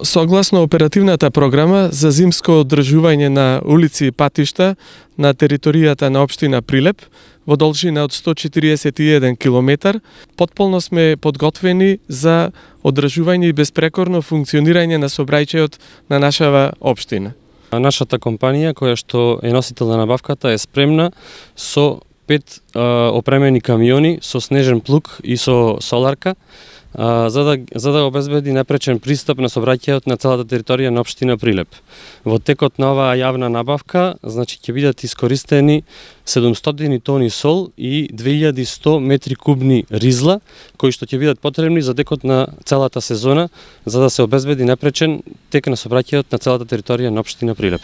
Согласно оперативната програма за зимско одржување на улици и патишта на територијата на општина Прилеп во должина од 141 километар, потполно сме подготвени за одржување и безпрекорно функционирање на сообраќајот на нашава општина. Нашата компанија, која што е носител на набавката, е спремна со 5 опремени камиони со снежен плуг и со соларка, за да обезбеди непречен пристап на сообраќајот на целата територија на општина Прилеп. Во текот на оваа јавна набавка, значи ќе бидат искористени 700 тони сол и 2100 метри кубни ризла, кои што ќе бидат потребни за текот на целата сезона, за да се обезбеди непречен тек на сообраќајот на целата територија на општина Прилеп.